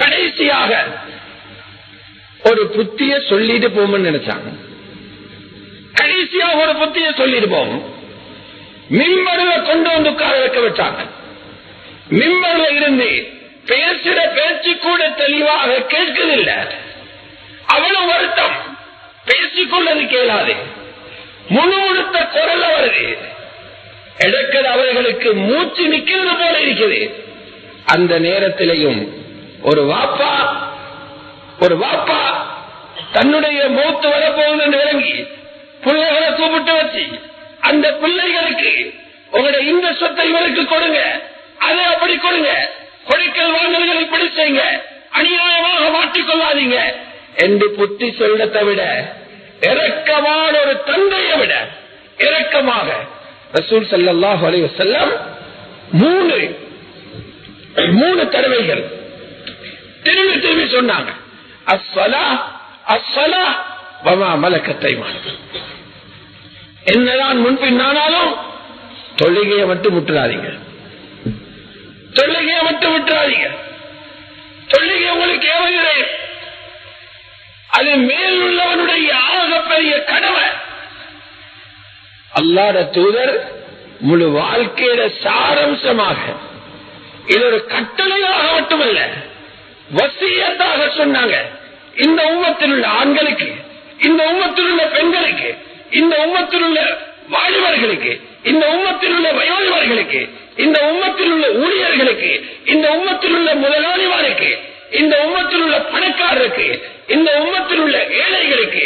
கடைசியாக ஒரு புத்திய சொல்லிட்டு போகும்னு நினைச்சாங்க. கடைசியாக ஒரு புத்திய சொல்லிட்டு போகும். மிம்பர்ல கொண்டு வந்து உட்கார வைக்க வச்சாங்க. மிம்பர்ல இருந்து பேசுற பேச்சு கூட தெளிவாக கேட்கதில்லை. அவ்வளவு வருத்தம், பேசிக்கொள்ளது கேளாது, முணுமுணுத்த குரல் வருது. எடுக்கிறது அவர்களுக்கு மூச்சு நிக்கிறது போல இருக்குது. அந்த நேரத்திலையும் ஒரு வாப்பா தன்னுடைய மூத்து வரப்போகுது என்று விளங்கி பிள்ளைகளை கூப்பிட்டு வச்சு, அந்த பிள்ளைகளுக்கு உங்களுடைய இந்த சொத்தை இவருக்கு கொடுங்க, அதை அப்படி கொடுங்க, கொடுக்கல் வாங்கல்கள் இப்படி செய்யுங்க, அநியாயமாக மாற்றிக்கொள்ளாதீங்க என்று புத்தி சொல்லத்தை விட இரக்கமான ஒரு தந்தையை விட இரக்கமாக ரசூல் ஸல்லல்லாஹு அலைஹி வஸல்லம் மூணு தடவைகள் திரும்பி சொன்னாங்க, அஸ்ஸலாஹ் அஸ்ஸலாஹ் வமா மலக்கத் ஐமானுக்கும். என்னதான் முன்பின்னாலும் தொழுகையை மட்டும் விட்டுறாதீங்க, தொழுகையை மட்டும் விட்டுறாதீங்க. தொழுகை உங்களுக்கு ஏவுகிறேன், அது மேல் உள்ளவனுடைய ஆகப்பெரிய கடமை. அல்லாஹ்வுடைய தூதர் முழு வாழ்க்கையில சாரம்சமாக இது ஒரு கட்டளையாக மட்டுமல்ல, வசியத்தாக சொன்னாங்க. இந்த உம்மத்தில் உள்ள ஆண்களுக்கு, இந்த உம்மத்தில் உள்ள பெண்களுக்கு, இந்த உம்மத்தில் உள்ள வாலிபர்களுக்கு, இந்த உம்மத்தில் உள்ள வயோதிபர்களுக்கு, இந்த உம்மத்தில் உள்ள ஊழியர்களுக்கு, இந்த உம்மத்தில் உள்ள முதலாளிமாருக்கு, இந்த உம்மத்தில் உள்ள பணக்காரருக்கு, இந்த உம்மத்தில் உள்ள ஏழைகளுக்கு,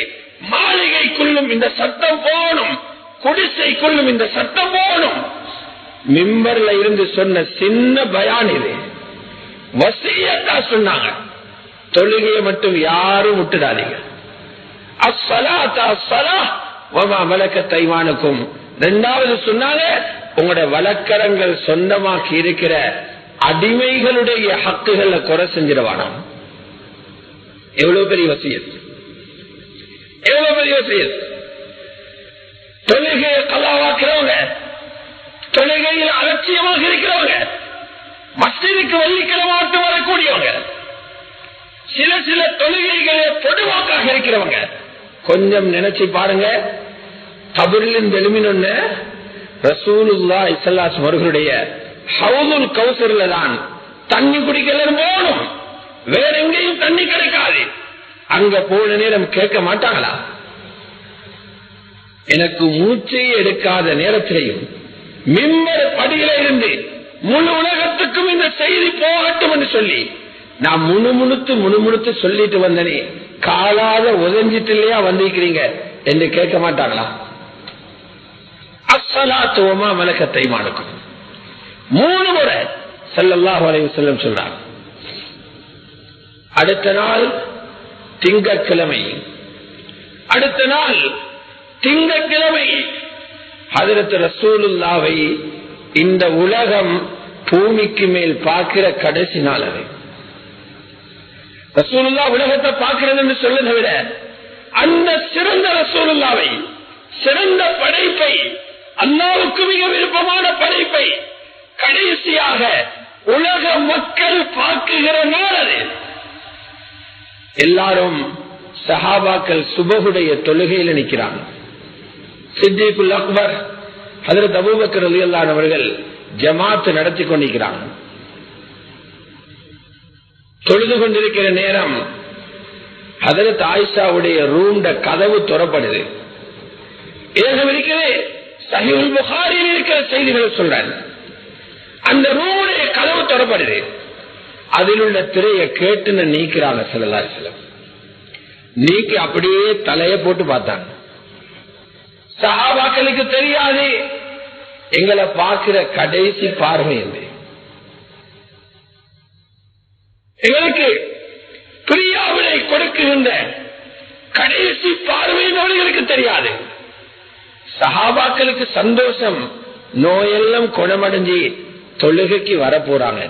மாளிகைக்குள்ளும் இந்த சட்டம் போகணும், குடிசைக்குள்ளும் இந்த சட்டம் போகணும். மிம்பர்ல இருந்து சொன்ன சின்ன பயான் இது, வசியத்தா சொன்னாங்க. தொழுகையை மட்டும் யாரும் விட்டுடாதீங்க. அஸ்ஸலாத்து அஸ்ஸலாஹ் வமா மலக்கத் ஐமானுக்கும். இரண்டாவது சொன்னாங்க, உங்களுடைய வழக்கரங்கள் சொந்தமாக்கி இருக்கிற அடிமைகளுடைய ஹக்குகளை குறை செஞ்சிடவானோம். எவ்வளவு பெரிய வசியத், எவ்வளவு பெரிய வசியத். தொழுகையை கல்லாவாக்குறவங்க, தொழுகையில் அலட்சியமாக இருக்கிறவங்க, மஸ்ஜிதுக்கு வெள்ளிக்கிழமை மட்டும் வரக்கூடியவங்க, சில தொழுகைகளை பொதுவாக்காக இருக்கிறவங்க, கொஞ்சம் நினைச்சு பாருங்க. கபரிலிருந்து எழுமினொன்னு ரசூலுல்லாஹி ஸல்லல்லாஹு அலைஹி வஸல்லம் அவர்களுடைய ஹவுதுல் கௌசர்ல தான் தண்ணி குடிக்கலாம் போகணும், வேற எங்கேயும் தண்ணி கிடைக்காது. அங்க போன நேரம் கேட்க மாட்டாங்களா? எனக்கு மூச்சை எடுக்காத நேரத்திலையும் மிம்பர் படியில இருந்து முழு உலகத்துக்கும் இந்த செய்தி போகட்டும் என்று சொல்லி நான் முணுமுணுத்து சொல்லிட்டு வந்தனே, காலாத உதஞ்சிட்டு இல்லையா வந்திருக்கிறீங்க என்று கேட்க மாட்டாங்களா? அஸ்ஸலாத்து வமா மலக்கத் ஐமானுக்கும் 3 முறை ஸல்லல்லாஹு அலைஹி வஸல்லம் சொல்றாங்க. அடுத்த நாள் திங்கட்கிழமை, அடுத்த நாள் திங்கட்கிழமை ஹஜ்ரத் ரசூலுல்லாஹை இந்த உலகம் பூமிக்கு மேல் பார்க்கிற கடைசி நாள். அது ரசூலுல்லாஹ் உலகத்தை பார்க்கிறது என்று சொல்வதை விட அந்த சிறந்த ரசூலுல்லாஹை, சிறந்த படைப்பை, அல்லாஹ்வுக்கு மிக விருப்பமான படைப்பை கடைசியாக உலக மக்கள் பார்க்குகிற நாள் அது. எல்லாரும் சஹாபாக்கள் சுபஹுடைய தொழுகையில் நிற்கிறாங்க. சித்திகுல் அக்பர் ஹஜ்ரத் அபூபக்கர் ரலியல்லாஹு அன்ஹு அவர்கள் ஜமாத் நடத்தி கொண்டிருக்கிறாங்க. தொழுது கொண்டிருக்கிற நேரம் ஹஜ்ரத் ஆயிஷாவுடைய ரூம்ட கதவு திறப்படுது. ஏகம் இருக்கிறது, சஹீஹுல் புகாரியில் இருக்கிற செய்திகளை சொல்றாங்க. அந்த ரூமுடைய கதவு திறப்படுது, அதில் உள்ள திரையை கேட்டு நீக்கிறாங்க ஸல்லல்லாஹு அலைஹி வஸல்லம். நீக்கி அப்படியே தலையை போட்டு பார்த்தாங்க. சஹாபாக்களுக்கு தெரியாது எங்களை பார்க்கிற கடைசி பார்வை என்று. எங்களுக்கு பிரியாவினை கொடுக்குகின்ற கடைசி பார்வையினவர்களுக்கு தெரியாது. சஹாபாக்களுக்கு சந்தோஷம், நோயெல்லாம் குணமடைஞ்சி தொழுகைக்கு வரப்போறாங்க,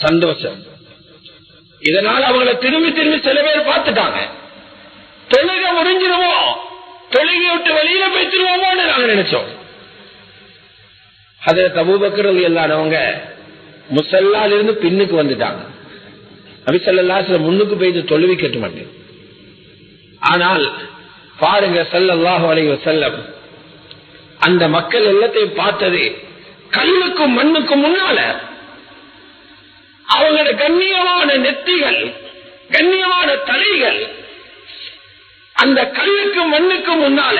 சந்தோஷம். இதனால் அவங்களை திரும்பி சில பேர் பார்த்துட்டாங்க. தொழுகை முடிஞ்சிருவோம், தொழுகை விட்டு வெளியில போய்த்திருவோமோன்னு நாங்க நினைச்சோம். ஹஜ்ரத் அபூபக்கர் ரலியல்லாஹு அன்ஹு முஸல்லால இருந்து பின்னுக்கு வந்துட்டாங்க. நபி ஸல்லல்லாஹு அலைஹி வஸல்லம் முன்னுக்கு போய் தொழுவிக்கட்ட மாட்டேன். ஆனால் பாருங்க ஸல்லல்லாஹு அலைஹி வஸல்லம் அந்த மக்கள் எல்லாத்தையும் பார்த்தது கல்லுக்கும் மண்ணுக்கும் முன்னால அவங்களோட கண்ணியமான நெத்திகள், கண்ணியமான தலைகள் அந்த கல்லுக்கும் மண்ணுக்கும் முன்னால,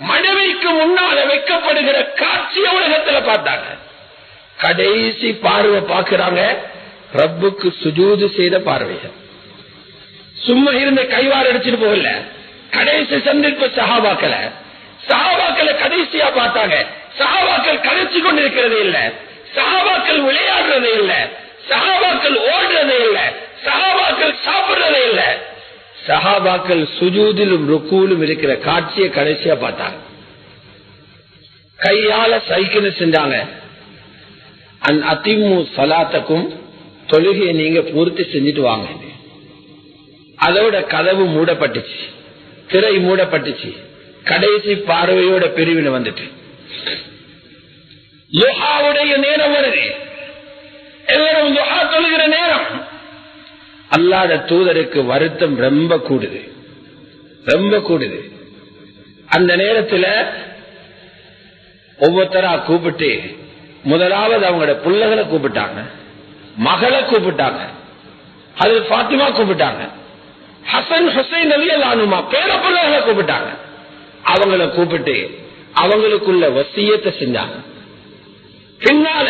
மடவைக்கு முன்னால வைக்கப்படுகிற காட்சி உலகத்துல பார்த்தாங்க. கடைசி பார்வை பார்க்கிறாங்க ரப்புக்கு சுஜூது செய்த பார்வைகள். சும்மா இருந்த கைவாறு அடிச்சுட்டு போகல. கடைசி சந்திப்பு சஹாபாக்களை கடைசியா பார்த்தாங்க. சஹாபாக்கள் கதைச்சு கொண்டிருக்கிறதே இல்ல, சஹாபாக்கள் விளையாடுறதே இல்ல, சஹாபாக்கள் ஓடுறதே இல்ல, சஹாபாக்கள் சாப்பிடுறதே இல்ல. சஹாபாக்கள் சுஜூதிலும் ருக்கூலும் இருக்கிற காட்சியை கடைசியா பார்த்தாங்க. கையால சைக்கிள் செஞ்சாங்க. அன் அதிம்மு சலாத்தக்கும், தொழுகையை நீங்க பூர்த்தி செஞ்சுட்டு வாங்க. அதோட கதவு மூடப்பட்டுச்சு, திரை மூடப்பட்டுச்சு. கடைசி பார்வையோட பிரிவினை வந்துட்டு லுஹாவுடைய நேரம் வருது. எல்லாரும் லுஹா தொழுகிற நேரம். அல்லாஹ்வுடைய தூதருக்கு வருத்தம் ரொம்ப கூடுது, ரொம்ப கூடுது. அந்த நேரத்தில் ஒவ்வொருத்தரா கூப்பிட்டு முதலாவது அவங்களோட பிள்ளைகளை கூப்பிட்டாங்க, மகளை கூப்பிட்டாங்க, அது ஃபாத்திமா கூப்பிட்டாங்க, ஹசன் ஹுசைன் ரலியல்லாஹு அன்ஹுமா பேர பிள்ளைகளை கூப்பிட்டாங்க. அவங்களை கூப்பிட்டு அவங்களுக்குள்ள வசியத்தை செஞ்சாங்க. பின்னால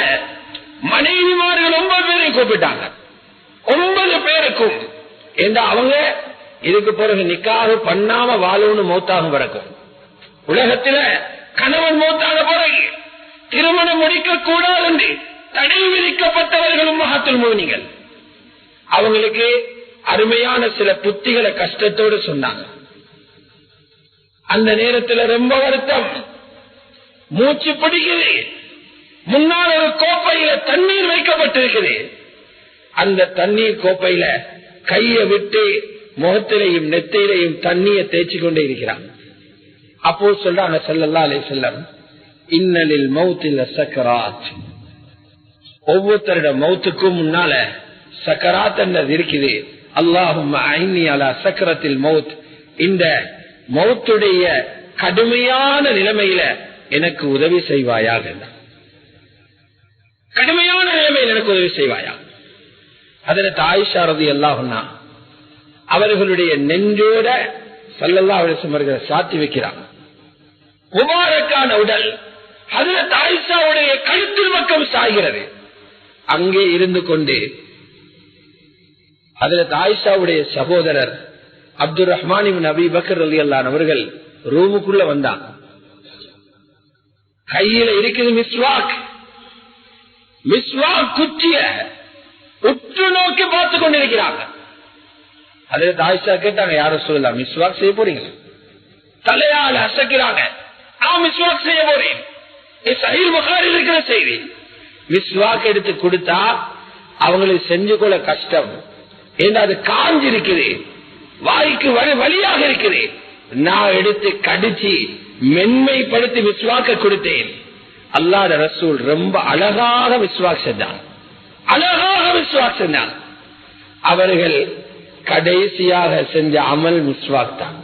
மனைவிமார்கள் 9 பேரையும் கூப்பிட்டாங்க. 9 பேருக்கும் அவங்க இதுக்கு பிறகு நிக்காக பண்ணாம வாழணும்னு மௌத்தாக பிறக்கும். உலகத்துல கணவன் மௌத்தான பிறகு திருமணம் முடிக்க கூடாது என்று தடை விதிக்கப்பட்டவர்களும் மஹத்துல் முஃமினீன்கள். அவங்களுக்கு அருமையான சில புத்திகளை கஷ்டத்தோடு சொன்னாங்க. அந்த நேரத்தில் ரொம்ப வருத்தம், மூச்சு பிடிக்குது. முன்னால் ஒரு கோப்பையில தண்ணீர் வைக்கப்பட்டிருக்குது. அந்த தண்ணீர் கோப்பையில கையை விட்டு முகத்திலையும் நெத்தியிலையும் தண்ணியை தேய்ச்சி கொண்டே இருக்கிறாங்க. அப்போ சொல்றாங்க ஸல்லல்லாஹு அலைஹி வஸல்லம், இன்னலில் மௌத்தில் சக்கராத், ஒவ்வொருத்தருடைய மௌத்துக்கும் முன்னால சக்கராத் என்றது இருக்குது. அல்லாஹும்ம ஐன்னி அலா சக்கரத்தில் மௌத், இந்த மௌத்துடைய கடுமையான நிலைமையில எனக்கு உதவி செய்வாயாக, கடுமையான நிலைமையில் எனக்கு உதவி செய்வாயா. ஹஜ்ரத் ஆயிஷா ரலியல்லாஹு அன்ஹா அவர்களுடைய நெஞ்சோட ஸல்லல்லாஹு அலைஹி வஸல்லம் அவர்கள் சாத்தி வைக்கிறாங்க. முபாரக்கான உடல் ஹஜ்ரத் ஆயிஷாவுடைய கழுத்தில் பக்கம் சாய்கிறது. அங்கே இருந்து கொண்டு ஹஜ்ரத் ஆயிஷாவுடைய சகோதரர் அப்துல் ரஹ்மான் இப்னு அபீ பக்கர் ரலியல்லாஹு அன்ஹு அவர்கள் ரூமுக்குள்ள வந்தாங்க. கையில இருக்குது மிஸ்வாக். மிஸ்வாக் குச்சிய உற்று நோக்கி பார்த்து கொண்டிருக்கிறாங்க. ஹஜ்ரத் ஆயிஷா கேட்டாங்க, யார சொல்லலாம், மிஸ்வாக் செய்ய போறீங்க? தலையால் அசைக்கிறாங்க, நான் மிஸ்வாக் செய்ய போறேன். சஹீஹ் புகாரியில் இருக்கிற செய்தி. மிஸ்வாக் எடுத்து கொடுத்தா அவங்களுக்கு செஞ்சு கொள்ள கஷ்டம், ஏன்னா அது காஞ்சி இருக்குது, வாய்க்கு வழியாக இருக்குது. நான் எடுத்து கடிச்சு மென்மைப்படுத்தி மிஸ்வாக்க கொடுத்தேன். அல்லாஹ்வுடைய ரசூல் ரொம்ப அழகாக மிஸ்வாக் செஞ்சாங்க, அழகாக மிஸ்வாக் செஞ்சாங்க. அவர்கள் கடைசியாக செஞ்ச அமல் மிஸ்வாக் தான்.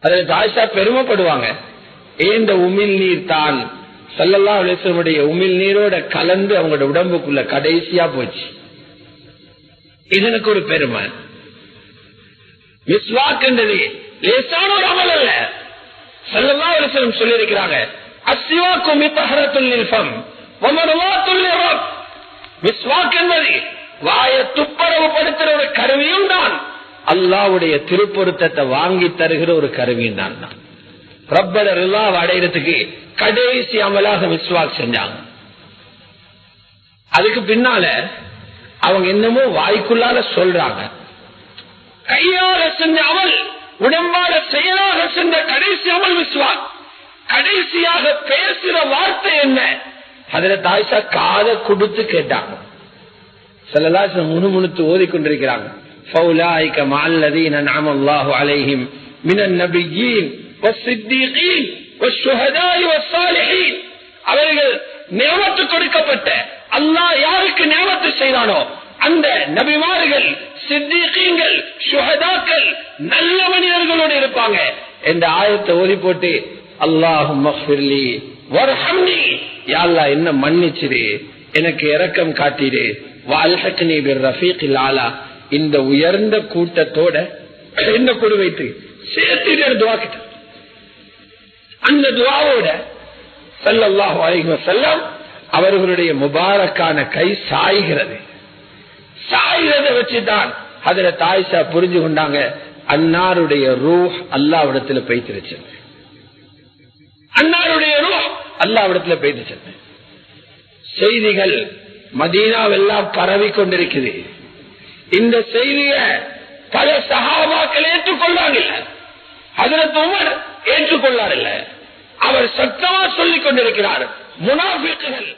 அதில் ஆயிஷா பெருமைப்படுவாங்க, ஏந்த உமிழ் நீர் தான் ஸல்லல்லாஹு அலைஹி வஸல்லம் உமிழ் நீரோட கலந்து அவங்களோட உடம்புக்குள்ள கடைசியா போச்சு. இதனுக்கு ஒரு பெருமை. மிஸ்வாக் என்றது லேசான ஒரு அமல் அல்ல. ஸல்லல்லாஹு அலைஹி வஸல்லம் சொல்லி இருக்கிறாங்க, அஸ்ஸிவாக்கு மித்ஹரத்துல் லில்ஃபம் வ மர்வாத்துல் லிரப். மிஸ்வாக் என்பது வாயை துப்புரவுபடுத்துற ஒரு கருவியும் தான், அல்லாஹ்வுடைய திருப்பொருத்தத்தை வாங்கி தருகிற ஒரு கருவியும் தான். ரப்பட ரிலாவை அடைகிறதுக்கு கடைசி அமலாக மிஸ்வாக் செஞ்சாங்க. அதுக்கு பின்னால அவங்க என்னமோ வாய்க்குள்ளால சொல்றாங்க. கையால செஞ்ச அமல், உடம்பால செயலாக சென்ற கடைசி அமல் மிஸ்வாக். கடைசியாக பேசுற வார்த்தை என்ன? ஹஜ்ரத் ஆயிஷா காதை கொடுத்து கேட்டாங்க. ஸல்லல்லாஹு அலைஹி வஸல்லம் முணுமுணுத்து ஓதிக்கொண்டிருக்கிறாங்க, ஃபௌலாயிக மஅல்லதீன அன்அம அல்லாஹு அலைஹிம் மினன் நபிய்யீன் வஸ்ஸித்தீகீன் வஷ்ஷுஹதாஇ வஸ்ஸாலிஹீன். அவர்கள் நியமத்து கொடுக்கப்பட்ட, அல்லாஹ் யாருக்கு நியமத்து செய்தானோ அந்த நபிமார்கள், சித்திகீன்கள், சுஹதாக்கள் நல்ல மனிதர்களோடு இருப்பாங்க. இந்த ஆயத்தை ஓதி போட்டு அல்லாஹும்ம ஃபிர்லி வர்ஹம்னி, யா அல்லாஹ் என்ன மன்னிச்சிரு, எனக்கு இரக்கம் காட்டிடு, வஅல்ஹக்னி பிர்ரஃபீகில் ஆலா, இந்த உயர்ந்த கூட்டத்தோட என்ன கொடு வைத்து சேர்த்து துஆ கிட்ட. அந்த துஆவோட ஸல்லல்லாஹு அலைஹி வஸல்லம் அவர்களுடைய முபாரக்கான கை சாய்கிறது. சாய்கிறத வச்சுதான் ஹஜ்ரத் ஆயிஷா புரிஞ்சு கொண்டாங்க, அன்னாருடைய ரூஹ் அல்லாஹ்விடத்துல போய்த்திருச்சு, அன்னாருடைய ரூஹ் அல்லாஹ்விடத்துல போய்த்திருச்சு. செய்திகள் மதீனாவெல்லாம் பரவி கொண்டிருக்குது. இந்த செய்தியை பல சஹாபாக்கள் ஏற்றுக்கொள்ளாங்க. ஹஜ்ரத் உமர் ஏற்றுக்கொள்ளார். அவர் சத்தமா சொல்லிக் கொண்டிருக்கிறார், முனாஃபிக்குகள்